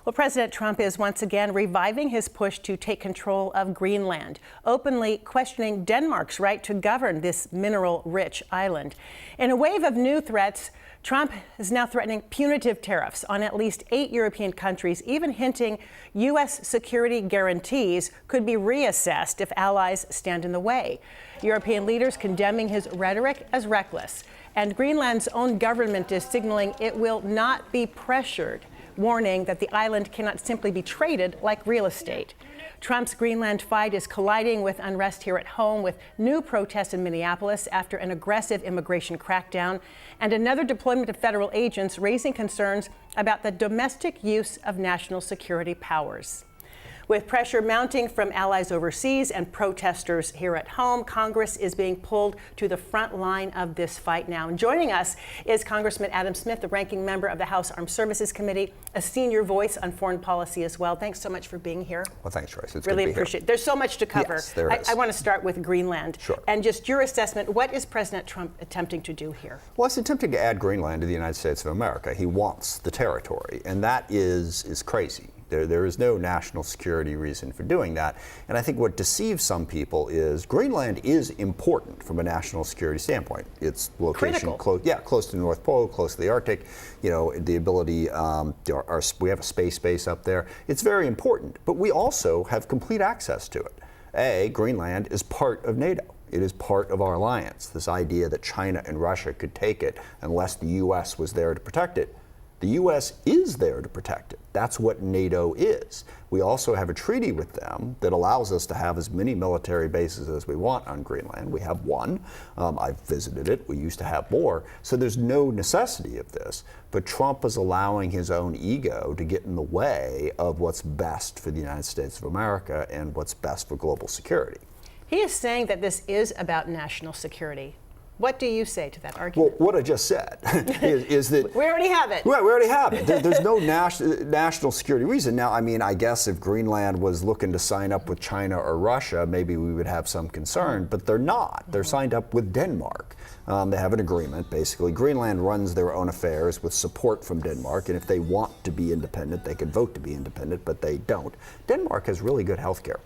Well, President Trump is once again reviving his push to take control of Greenland, openly questioning Denmark's right to govern this mineral-rich island. In a wave of new threats, Trump is now threatening punitive tariffs on at least 8 European countries, even hinting U.S. security guarantees could be reassessed if allies stand in the way. European leaders condemning his rhetoric as reckless, and Greenland's own government is signaling it will not be pressured, warning that the island cannot simply be traded like real estate. Trump's Greenland fight is colliding with unrest here at home, with new protests in Minneapolis after an aggressive immigration crackdown, and another deployment of federal agents raising concerns about the domestic use of national security powers. With pressure mounting from allies overseas and protesters here at home, Congress is being pulled to the front line of this fight now. And joining us is Congressman Adam Smith, the ranking member of the House Armed Services Committee, a senior voice on foreign policy as well. Thanks so much for being here. Well, thanks, Joyce. It's really good to be appreciate here. it. There's so much to cover. Yes, there is. I want to start with Greenland. Sure. And just your assessment, what is President Trump attempting to do here? Well, he's attempting to add Greenland to the United States of America. He wants the territory, and that is crazy. There is no national security reason for doing that. And I think what deceives some people is Greenland is important from a national security standpoint. Its location close to the North Pole, close to the Arctic, you know, the ability, we have a space base up there. It's very important, but we also have complete access to it. Greenland is part of NATO. It is part of our alliance. This idea that China and Russia could take it unless the U.S. was there to protect it. The U.S. is there to protect it. That's what NATO is. We also have a treaty with them that allows us to have as many military bases as we want on Greenland. We have one. I've visited it. We used to have more. So there's no necessity of this. But Trump is allowing his own ego to get in the way of what's best for the United States of America and what's best for global security. He is saying that this is about national security. What do you say to that argument? Well, what I just said is that... We already have it. Right, we already have it. There's no national security reason. Now, I mean, I guess if Greenland was looking to sign up with China or Russia, maybe we would have some concern, but they're not. They're signed up with Denmark. They have an agreement, basically. Greenland runs their own affairs with support from Denmark, and if they want to be independent, they could vote to be independent, but they don't. Denmark has really good health care.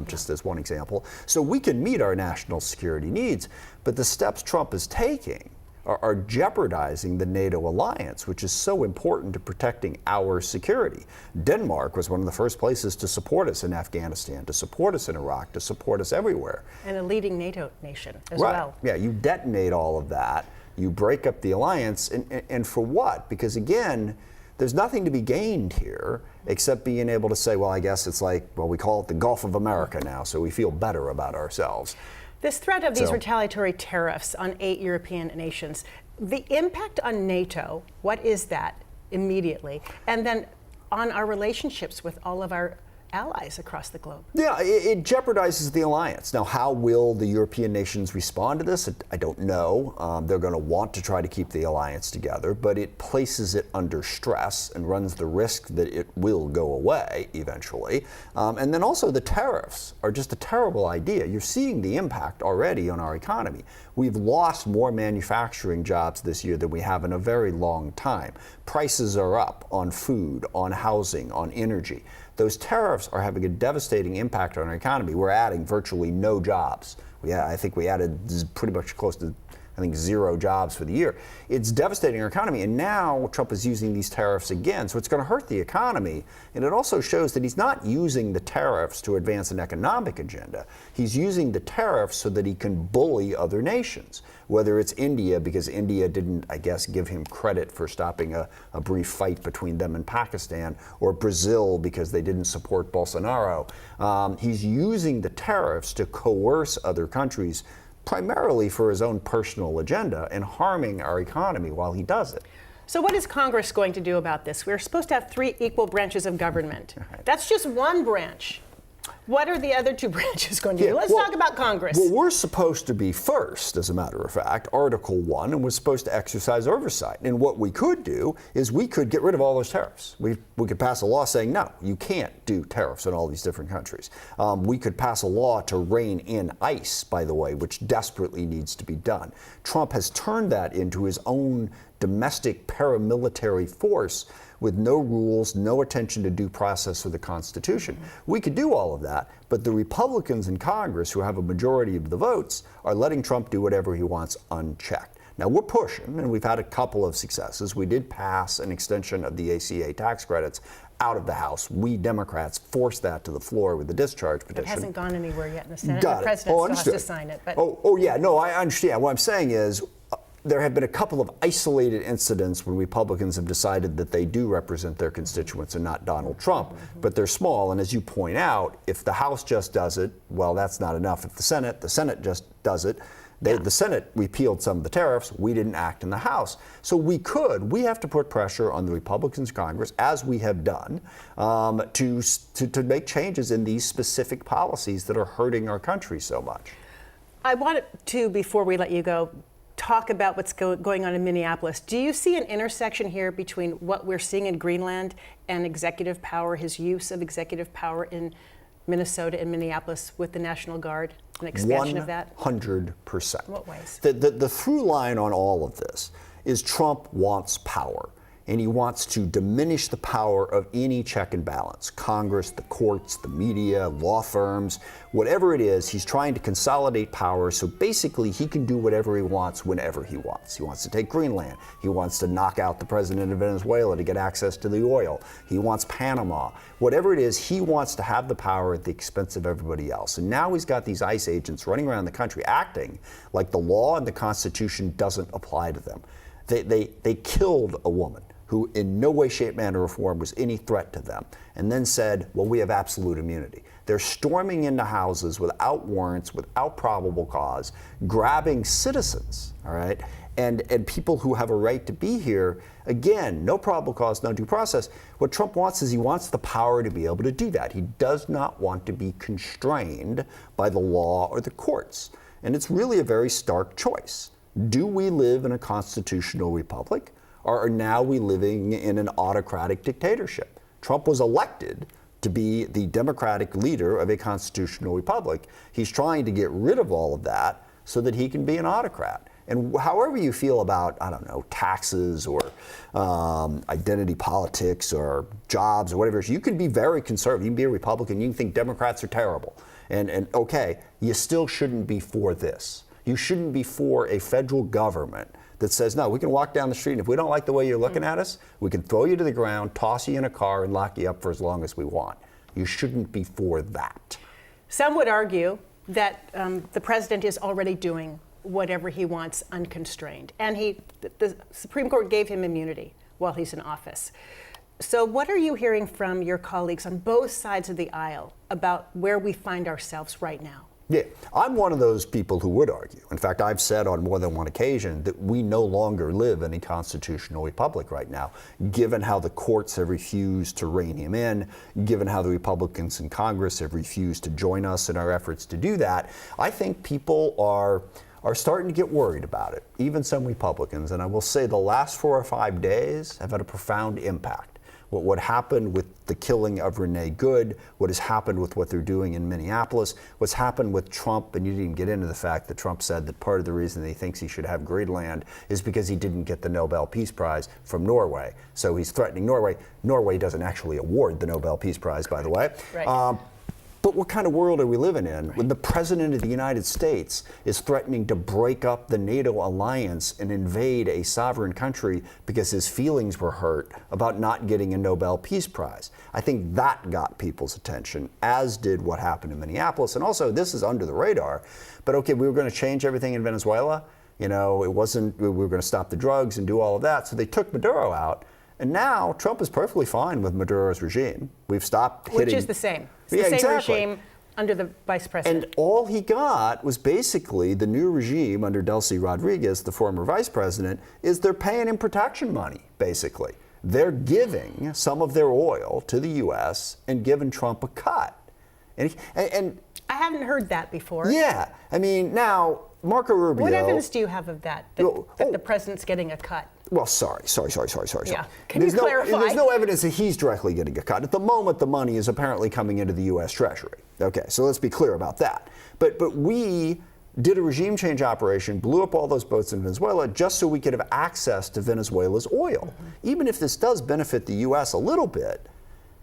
Just as one example. So we can meet our national security needs, but the steps Trump is taking are jeopardizing the NATO alliance, which is so important to protecting our security. Denmark was one of the first places to support us in Afghanistan, to support us in Iraq, to support us everywhere. And a leading NATO nation as well. Yeah, you detonate all of that, you break up the alliance, and for what? Because again, there's nothing to be gained here except being able to say, well, I guess it's like, well, we call it the Gulf of America now, so we feel better about ourselves. This threat of these retaliatory tariffs on 8 European nations, the impact on NATO, what is that immediately? And then on our relationships with all of our allies across the globe. Yeah, it jeopardizes the alliance. Now, how will the European nations respond to this? I don't know. They're going to want to try to keep the alliance together, but it places it under stress and runs the risk that it will go away eventually. And then also the tariffs are just a terrible idea. You're seeing the impact already on our economy. We've lost more manufacturing jobs this year than we have in a very long time. Prices are up on food, on housing, on energy. Those tariffs are having a devastating impact on our economy. We're adding virtually no jobs. I think we added pretty much close to, 0 jobs for the year. It's devastating our economy, and now Trump is using these tariffs again, so it's going to hurt the economy. And it also shows that he's not using the tariffs to advance an economic agenda. He's using the tariffs so that he can bully other nations, whether it's India, because India didn't, I guess, give him credit for stopping a brief fight between them and Pakistan, or Brazil because they didn't support Bolsonaro. He's using the tariffs to coerce other countries, primarily for his own personal agenda, and harming our economy while he does it. So what is Congress going to do about this? We're supposed to have 3 equal branches of government. Right. That's just one branch. What are the other 2 branches going to do? Let's talk about Congress. Well, we're supposed to be first, as a matter of fact, Article 1, and we're supposed to exercise oversight. And what we could do is we could get rid of all those tariffs. We could pass a law saying, no, you can't do tariffs in all these different countries. We could pass a law to rein in ICE, by the way, which desperately needs to be done. Trump has turned that into his own domestic paramilitary force, with no rules, no attention to due process or the Constitution. We could do all of that, but the Republicans in Congress, who have a majority of the votes, are letting Trump do whatever he wants unchecked. Now, we're pushing, and we've had a couple of successes. We did pass an extension of the ACA tax credits out of the House. We Democrats forced that to the floor with the discharge petition. It hasn't gone anywhere yet in the Senate. Got the it. president still has to sign it. But Yeah, no, I understand. What I'm saying is there have been a couple of isolated incidents when Republicans have decided that they do represent their constituents and not Donald Trump, but they're small. And as you point out, if the House just does it, well, that's not enough. If the Senate just does it. The Senate repealed some of the tariffs. We didn't act in the House. So we have to put pressure on the Republicans in Congress, as we have done, to make changes in these specific policies that are hurting our country so much. I wanted to, before we let you go, talk about what's going on in Minneapolis. Do you see an intersection here between what we're seeing in Greenland and executive power, his use of executive power in Minnesota and Minneapolis with the National Guard, an expansion of that? 100%. In what ways? The through line on all of this is Trump wants power, and he wants to diminish the power of any check and balance. Congress, the courts, the media, law firms, whatever it is, he's trying to consolidate power so basically he can do whatever he wants whenever he wants. He wants to take Greenland. He wants to knock out the president of Venezuela to get access to the oil. He wants Panama. Whatever it is, he wants to have the power at the expense of everybody else. And now he's got these ICE agents running around the country acting like the law and the Constitution doesn't apply to them. They killed a woman who in no way, shape, manner, or form was any threat to them, and then said, well, we have absolute immunity. They're storming into houses without warrants, without probable cause, grabbing citizens, all right, and people who have a right to be here. Again, no probable cause, no due process. What Trump wants is he wants the power to be able to do that. He does not want to be constrained by the law or the courts. And it's really a very stark choice. Do we live in a constitutional republic? Or are now we living in an autocratic dictatorship? Trump was elected to be the democratic leader of a constitutional republic. He's trying to get rid of all of that so that he can be an autocrat. And however you feel about, I don't know, taxes or identity politics or jobs or whatever, you can be very conservative. You can be a Republican. You can think Democrats are terrible. And okay, you still shouldn't be for this. You shouldn't be for a federal government that says, no, we can walk down the street, and if we don't like the way you're looking at us, we can throw you to the ground, toss you in a car, and lock you up for as long as we want. You shouldn't be for that. Some would argue that the president is already doing whatever he wants unconstrained. And the Supreme Court gave him immunity while he's in office. So what are you hearing from your colleagues on both sides of the aisle about where we find ourselves right now? Yeah, I'm one of those people who would argue. In fact, I've said on more than one occasion that we no longer live in a constitutional republic right now, given how the courts have refused to rein him in, given how the Republicans in Congress have refused to join us in our efforts to do that. I think people are starting to get worried about it, even some Republicans. And I will say the last 4 or 5 days have had a profound impact. What happened with the killing of Renee Good, what has happened with what they're doing in Minneapolis, what's happened with Trump, and you didn't even get into the fact that Trump said that part of the reason that he thinks he should have Greenland is because he didn't get the Nobel Peace Prize from Norway. So he's threatening Norway. Norway doesn't actually award the Nobel Peace Prize, by the way. Right. But what kind of world are we living in when the President of the United States is threatening to break up the NATO alliance and invade a sovereign country because his feelings were hurt about not getting a Nobel Peace Prize? I think that got people's attention, as did what happened in Minneapolis. And also, this is under the radar, but okay, we were going to change everything in Venezuela. You know, it wasn't, we were going to stop the drugs and do all of that. So they took Maduro out. And now Trump is perfectly fine with Maduro's regime. We've stopped hitting. Which is the same. It's the same regime under the vice president. And all he got was basically the new regime under Delcy Rodriguez, the former vice president, is they're paying him protection money, basically. They're giving some of their oil to the U.S. and giving Trump a cut. And I haven't heard that before. Yeah. I mean, now, Marco Rubio. What evidence do you have of that the president's getting a cut? Well, sorry. Yeah. Can you clarify? There's no evidence that he's directly getting a cut. At the moment, the money is apparently coming into the U.S. Treasury. Okay, so let's be clear about that. But we did a regime change operation, blew up all those boats in Venezuela just so we could have access to Venezuela's oil. Even if this does benefit the U.S. a little bit,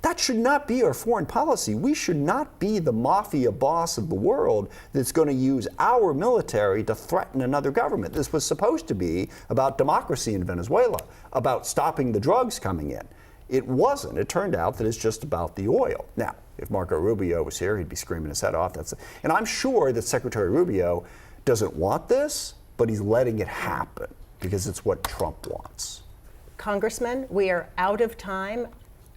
that should not be our foreign policy. We should not be the mafia boss of the world that's going to use our military to threaten another government. This was supposed to be about democracy in Venezuela, about stopping the drugs coming in. It wasn't. It turned out that it's just about the oil. Now, if Marco Rubio was here, he'd be screaming his head off. And I'm sure that Secretary Rubio doesn't want this, but he's letting it happen because it's what Trump wants. Congressman, we are out of time.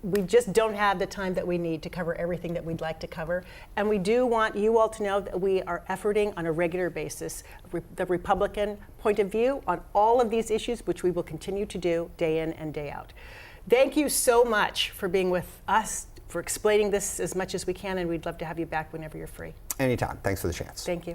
We just don't have the time that we need to cover everything that we'd like to cover. And we do want you all to know that we are efforting on a regular basis the Republican point of view on all of these issues, which we will continue to do day in and day out. Thank you so much for being with us, for explaining this as much as we can, and we'd love to have you back whenever you're free. Anytime. Thanks for the chance. Thank you.